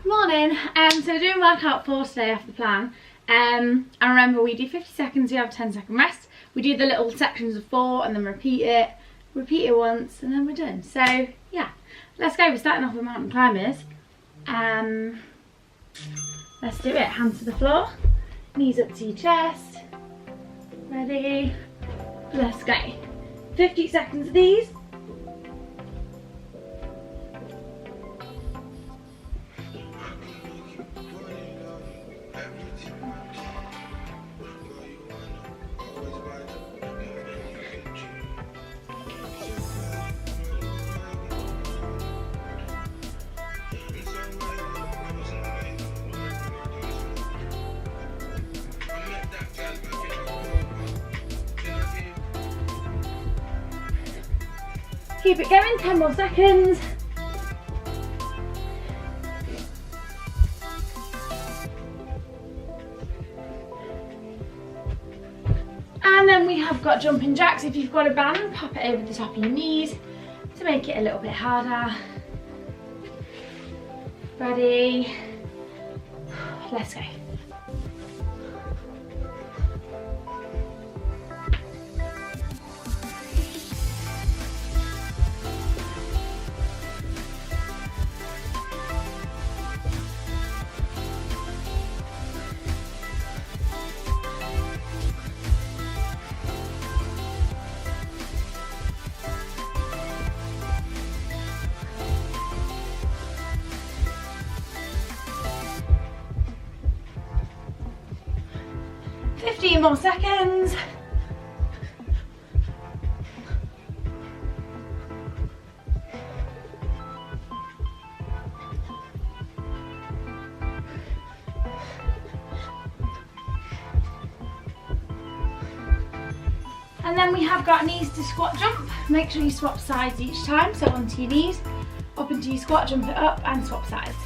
Morning. So doing workout 4 today off the plan. And remember, we do 50 seconds, we have a 10-second rest. We do the little sections of 4 and then repeat it once, and then we're done. So yeah, let's go. We're starting off with mountain climbers. Let's do it. Hands to the floor, knees up to your chest. Ready? Let's go. 50 seconds of these. Keep it going, 10 more seconds. And then we have got jumping jacks. If you've got a band, pop it over the top of your knees to make it a little bit harder. Ready? Let's go. Fifteen more seconds. And then we have got knees to squat jump. Make sure you swap sides each time, so onto your knees, up into your squat, jump it up and swap sides.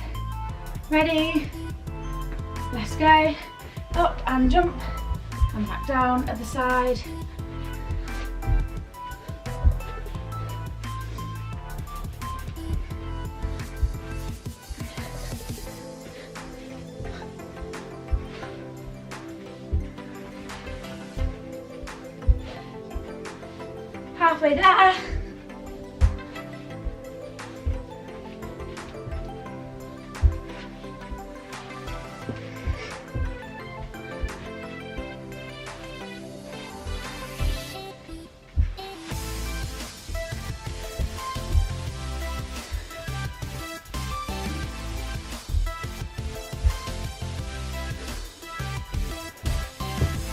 Ready? Let's go. Up and jump. And back down, other side. Halfway there.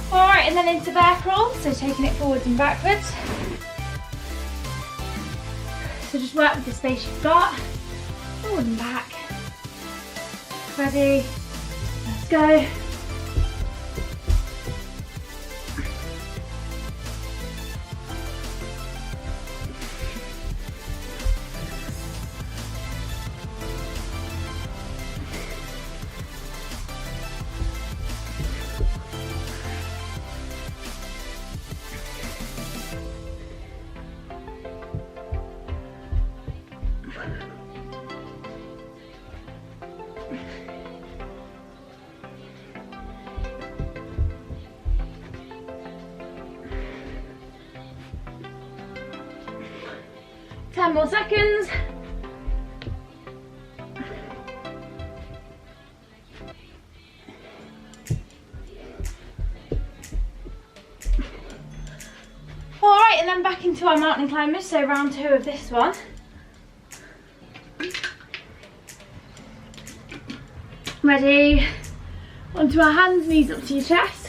Alright, and then into bear crawl, so taking it forwards and backwards. So just work with the space you've got, forward and back. Ready? Let's go. Ten more seconds. Alright, and then back into our mountain climbers, so round 2 of this one. Ready? Onto our hands, knees up to your chest.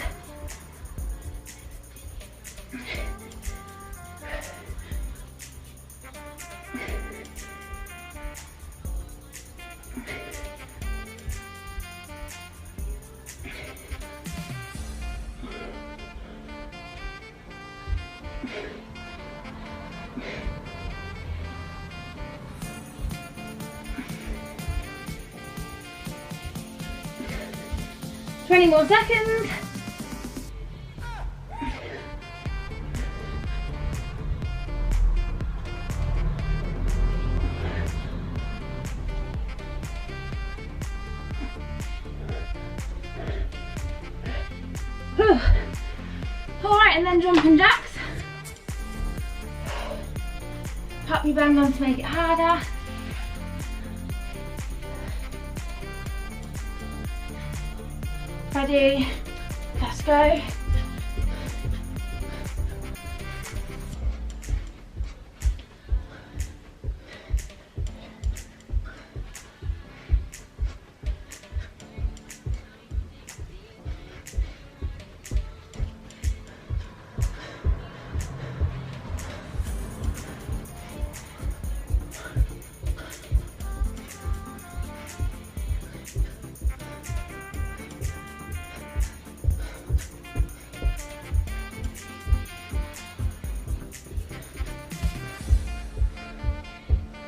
Twenty more seconds. and then jumping jacks. Pop your band on to make it harder. Ready, let's go.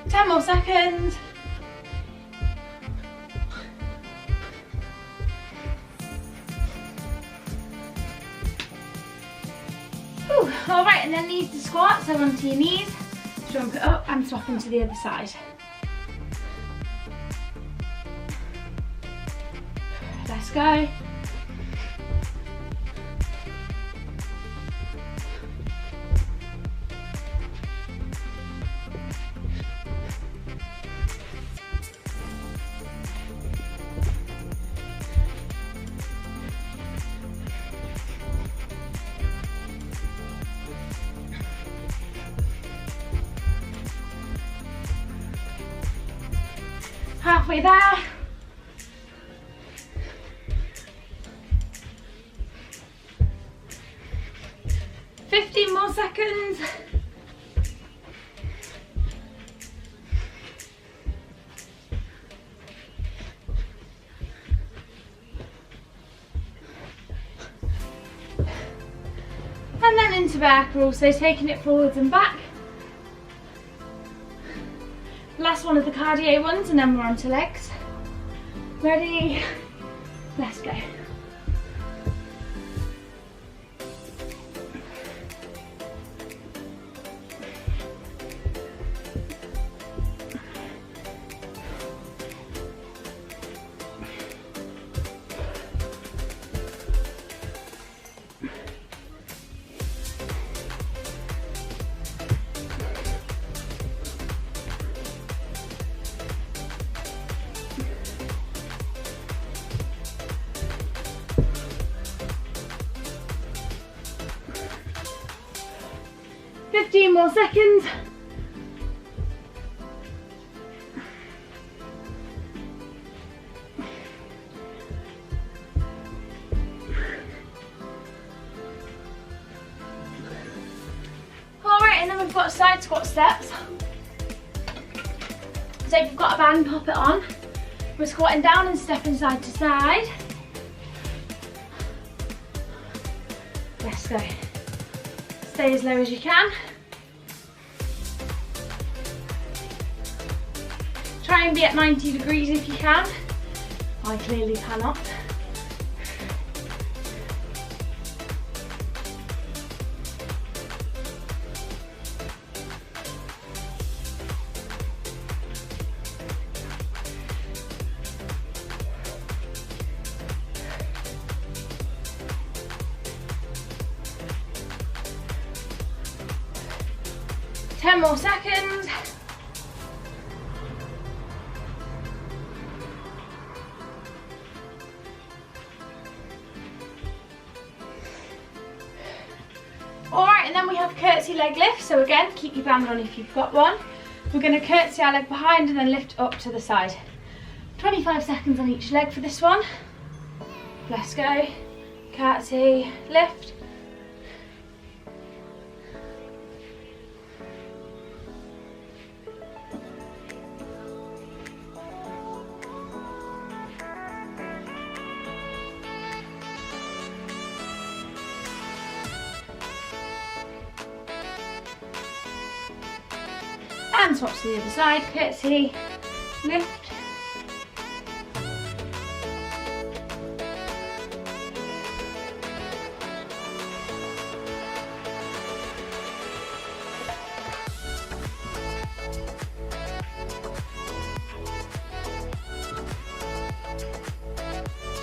Ten more seconds. Whew. All right, and then knees to squat, so onto your knees, jump it up and swap into the other side. Let's go. Halfway there. Fifteen more seconds. And then into bear crawl, so taking it forwards and back. Last one of the cardio ones, and then we're on to legs. Ready? Let's go. Fifteen more seconds. Alright, and then we've got side squat steps. So if you've got a band, pop it on. We're squatting down and stepping side to side. Let's go. Stay as low as you can. Try and be at 90 degrees if you can. I clearly cannot. Ten more seconds. Alright, and then we have curtsy leg lift. So again, keep your band on if you've got one. We're going to curtsy our leg behind and then lift up to the side. 25 seconds on each leg for this one. Let's go. Curtsy, lift. And swap to the other side, curtsy, lift.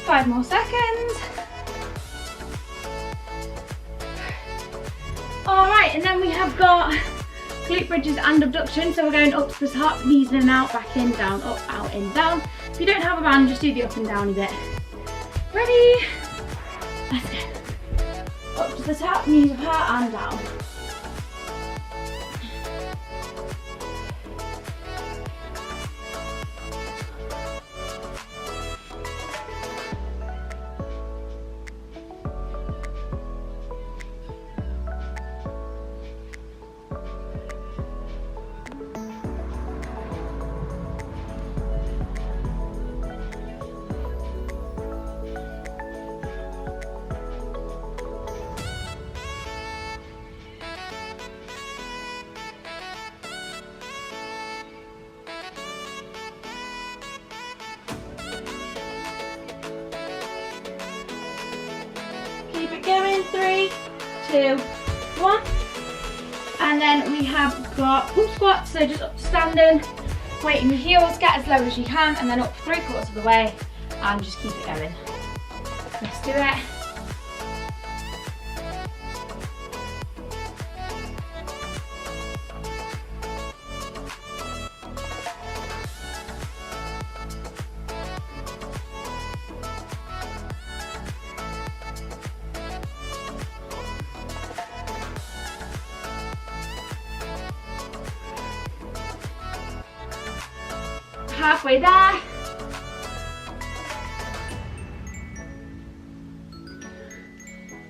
Five more seconds. Right, and then we have got glute bridges and abduction. So we're going up to the top, knees in and out, back in, down, up, out, in, down. If you don't have a band, just do the up and down a bit. Ready? Let's go. Up to the top, knees apart and down. Keep it going, 3, 2, 1. And then we have got pull squats, so just up to standing, weight in your heels, get as low as you can, and then up 3/4 of the way, and just keep it going. Let's do it. Halfway there.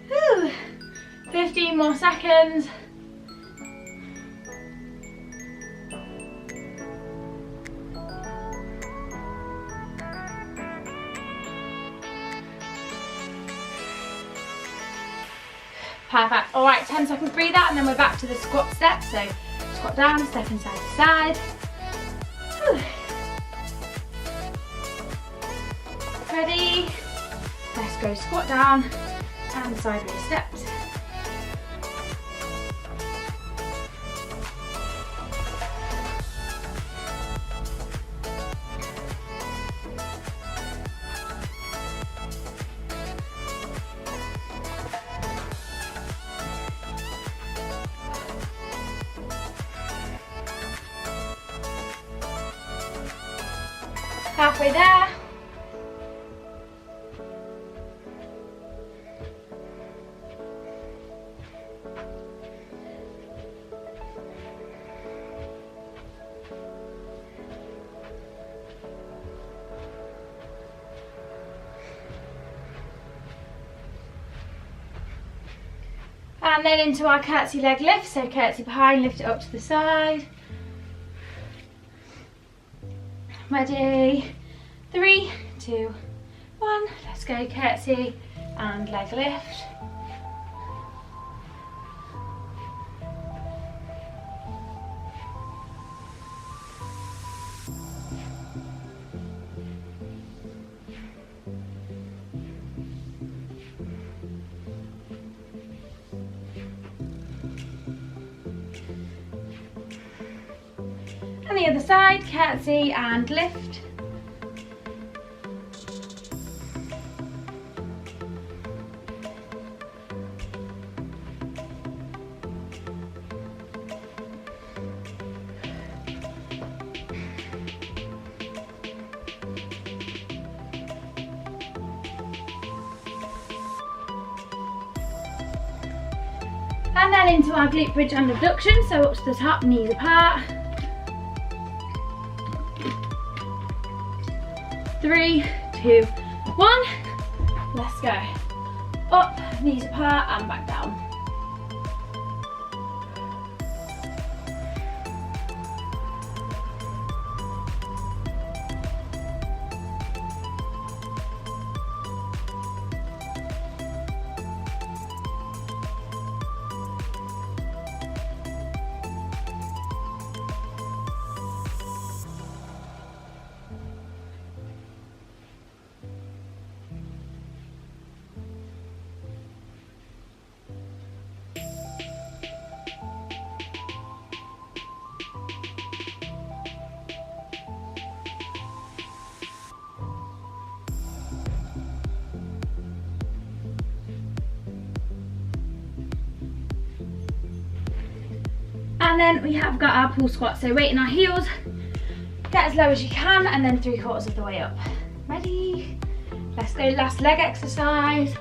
Whew. 15 more seconds. Perfect. All right, 10 seconds breather, and then we're back to the squat step. So squat down, stepping side to side. Whew. Ready? Let's go squat down and sideways steps. Halfway there. And then into our curtsy leg lift, so curtsy behind, lift it up to the side. Ready? 3, 2, 1. Let's go curtsy and leg lift. And the other side, curtsy and lift. And then into our glute bridge and abduction, so up to the top, knees apart. 3, 2, 1. Let's go. Up, knees apart and back down. And then we have got our pull squat. So weight in our heels, get as low as you can, and then 3/4 of the way up. Ready? Let's go, last leg exercise.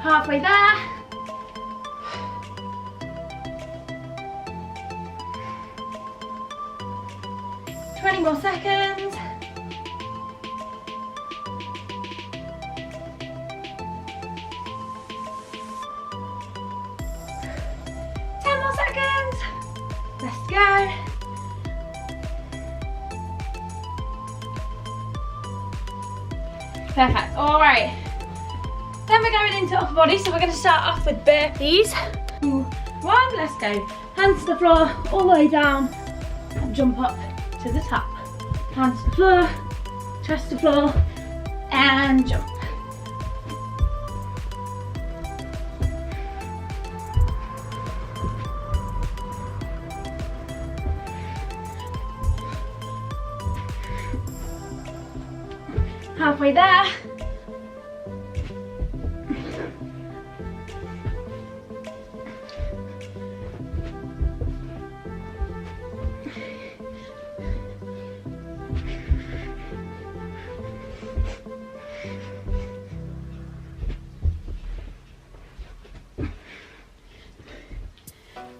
Halfway there. More seconds. 10 more seconds. Let's go. Perfect. All right. Then we're going into upper body, so we're going to start off with burpees. 2, 1, let's go. Hands to the floor, all the way down, and jump up to the top. Hands to the floor, chest to floor, and jump. Halfway there.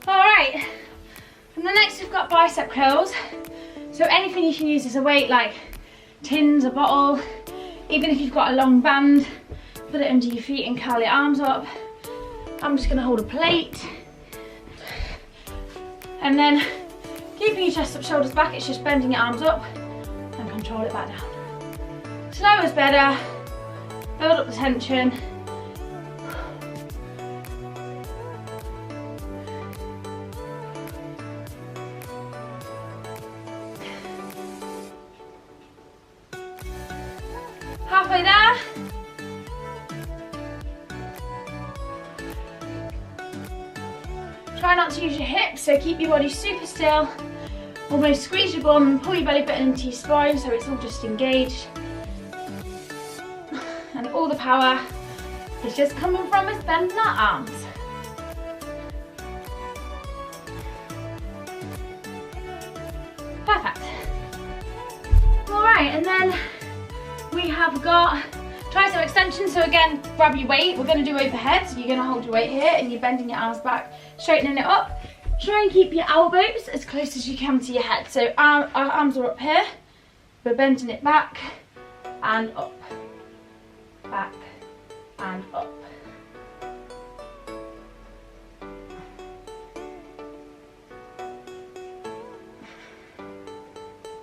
Alright, and then next we've got bicep curls. So anything you can use as a weight, like tins, a bottle, even if you've got a long band, put it under your feet and curl your arms up. I'm just going to hold a plate. And then keeping your chest up, shoulders back, it's just bending your arms up and control it back down. Slow is better, build up the tension. Halfway there. Try not to use your hips, so keep your body super still. Almost squeeze your bum, pull your belly button into your spine so it's all just engaged. And all the power is just coming from us bending our arms. Perfect. Alright, and then we have got tricep extension. So again, grab your weight. We're going to do overhead. So you're going to hold your weight here and you're bending your arms back, straightening it up. Try and keep your elbows as close as you can to your head. So our arms are up here. We're bending it back and up. Back and up.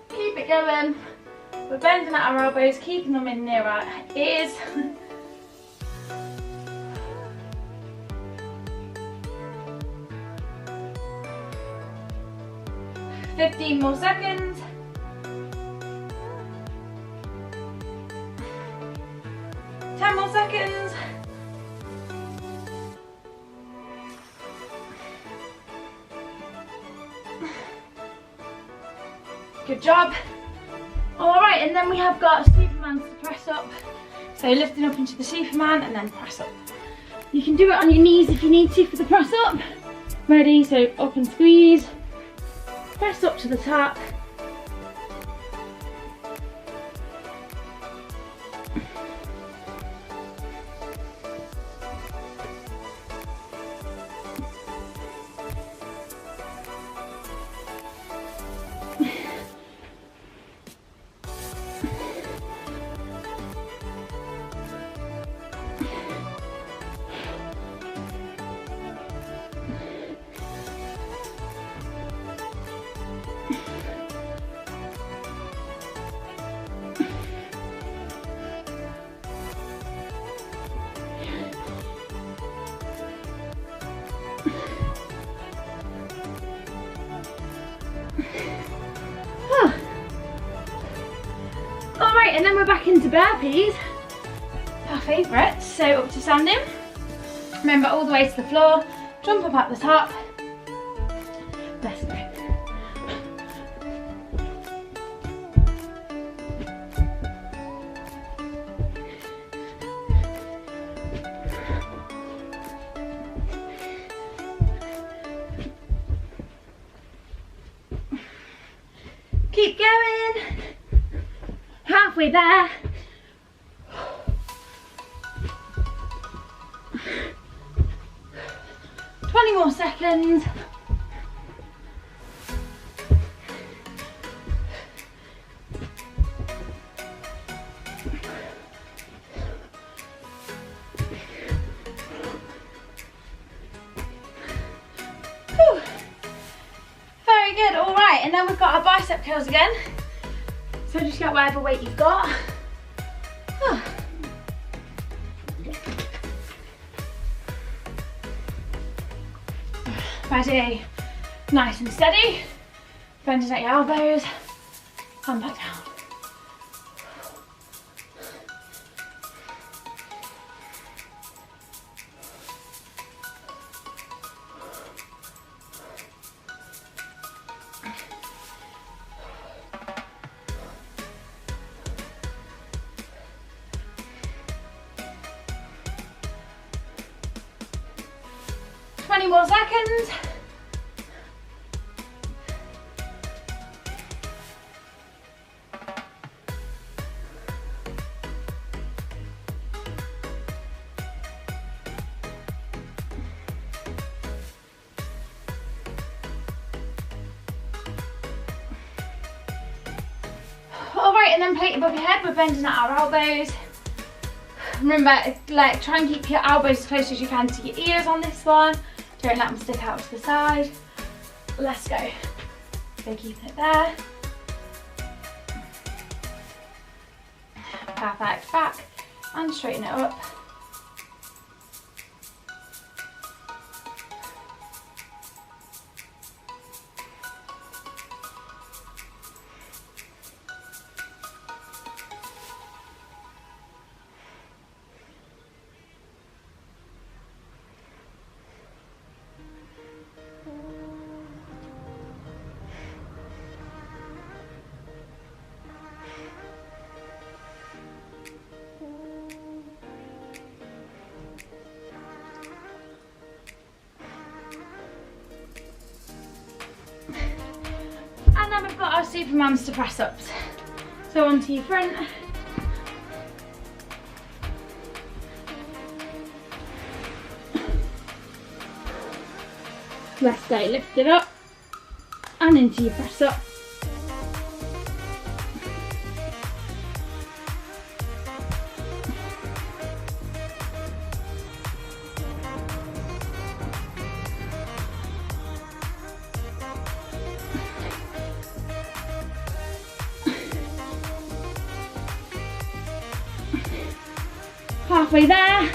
Keep it going. We're bending at our elbows, keeping them in near our ears. 15 more seconds. 10 more seconds. Good job. Alright, and then we have got Superman's to press up. So lifting up into the Superman and then press up. You can do it on your knees if you need to for the press up. Ready, so up and squeeze. Press up to the top. Alright, and then we're back into burpees. favourites. So up to standing. Remember, all the way to the floor, jump up at the top. Let's go. Keep going. Halfway there. More seconds. Whew. Very good. All right, and then we've got our bicep curls again. So just get whatever weight you've got. Ready, nice and steady, bending at your elbows, and back down. More seconds. All right, and then plate above your head. We're bending at our elbows. Remember, like, try and keep your elbows as close as you can to your ears on this one. Don't let them stick out to the side. Let's go. So keeping it there. Perfect. Back and straighten it up. And then we've got our Superman's to press ups. So onto your front. Let's go, lift it up and into your press up. Halfway there.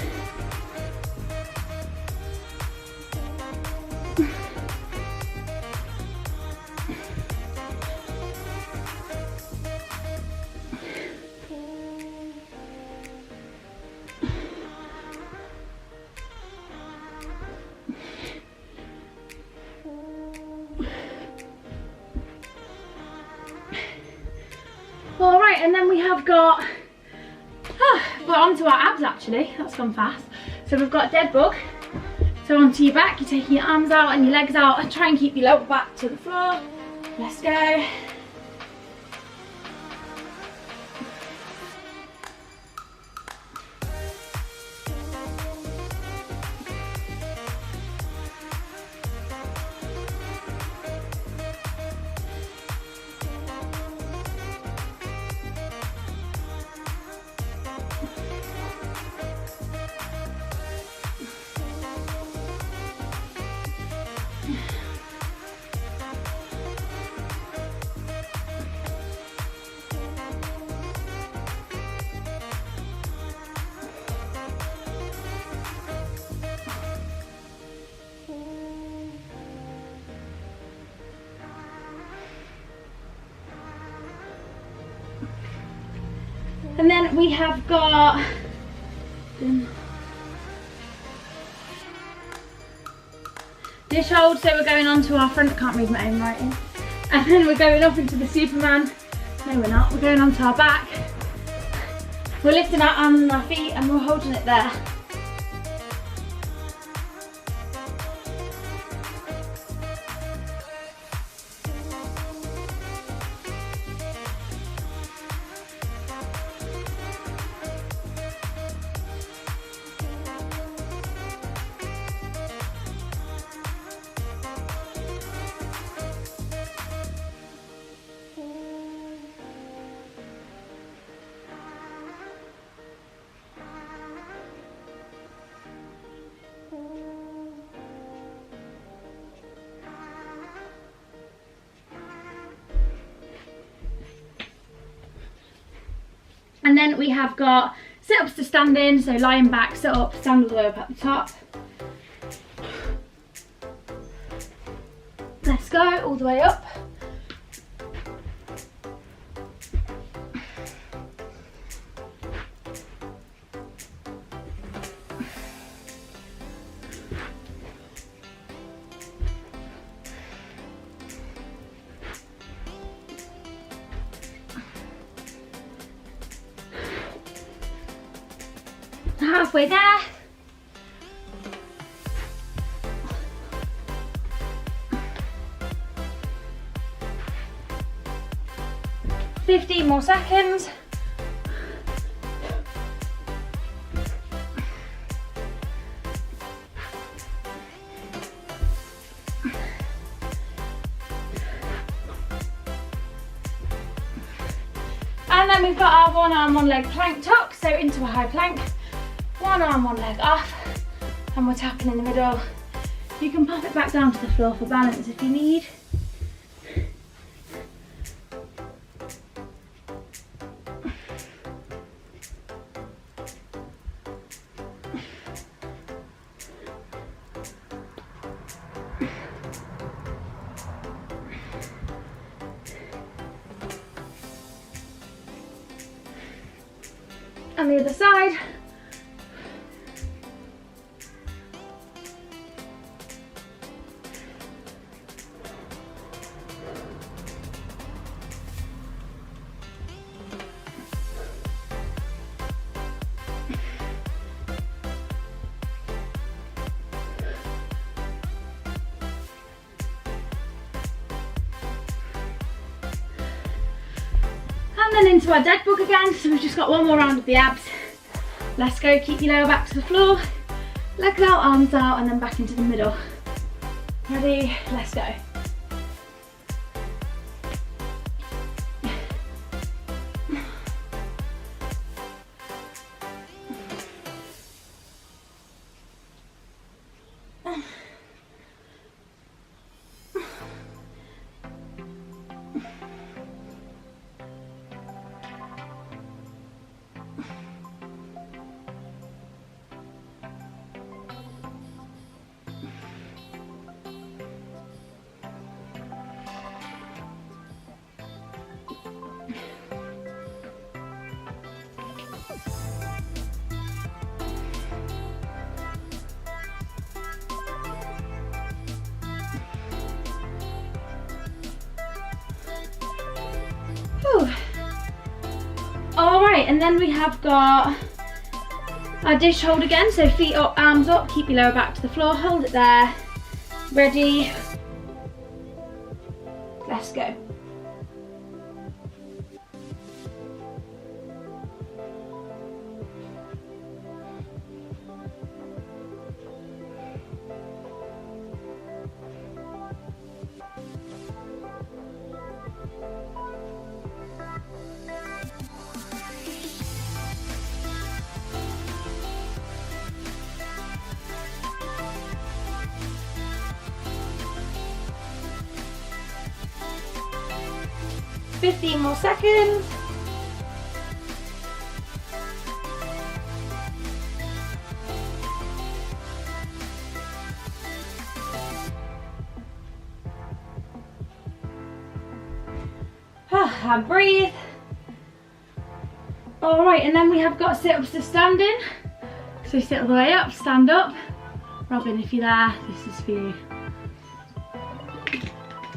All right, and then we have got, we're onto our abs actually, that's gone fast. So we've got dead bug. So onto your back, you're taking your arms out and your legs out and try and keep your lower back to the floor. Let's go. And then we have got Done. Dish hold, so we're going on to our front, can't read my own writing. And then we're going up into the Superman. No, we're not. We're going onto our back. We're lifting our arms and our feet and we're holding it there. And then we have got sit-ups to stand in, so lying back, sit up, stand all the way up at the top. Let's go, all the way up. Halfway there. $15 more seconds. And then we've got our one arm, one leg plank tuck, so into a high plank. One arm, one leg off, and we're tapping in the middle. You can pop it back down to the floor for balance if you need. And the other side. And then into our dead bug again, so we've just got one more round of the abs. Let's go, keep your lower back to the floor, legs out, arms out, and then back into the middle. Ready, let's go. Alright, and then we have got our dish hold again, so feet up, arms up, keep your lower back to the floor, hold it there. Ready? Let's go. $15 more seconds. And breathe. All right, and then we have got sit-ups to stand in. So sit all the way up, stand up. Robin, if you're there, this is for you.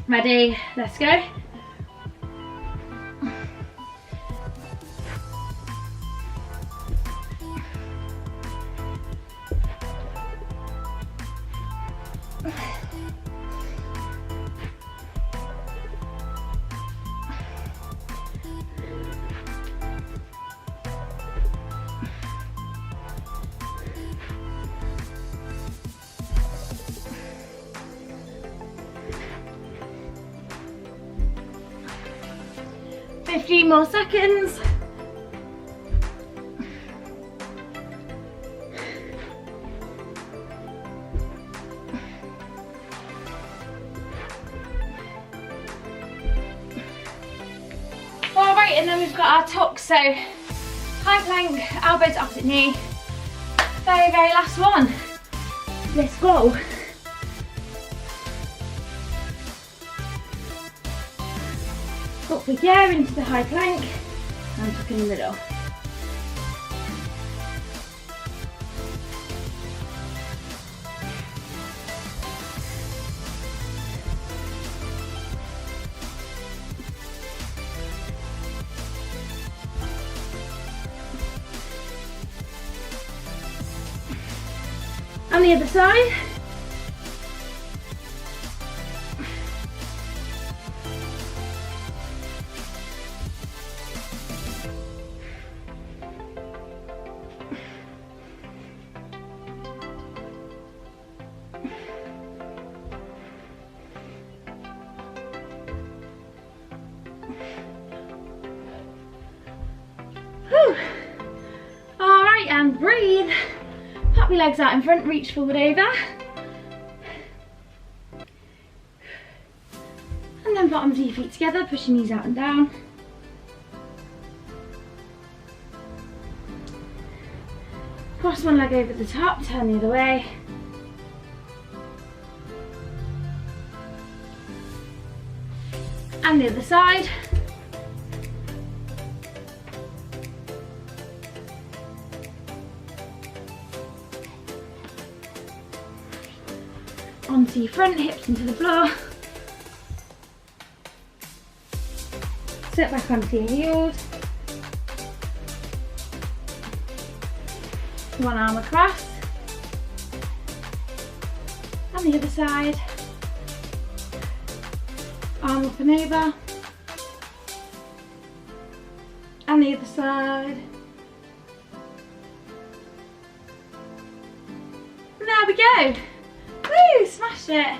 Ready, let's go. Fifteen more seconds. Alright, and then we've got our tuck, so high plank, elbows opposite knee. Very, very last one. Let's go. Up we go into the high plank and tuck in the middle. On the other side. Alright, and breathe. Pop your legs out in front, reach forward over. And then bottoms of your feet together, push your knees out and down. Cross one leg over the top, turn the other way. And the other side. Onto your front, hips into the floor. Sit back onto your heels. One arm across. And the other side. Arm up and over. And the other side. And there we go. Woo, smashed it.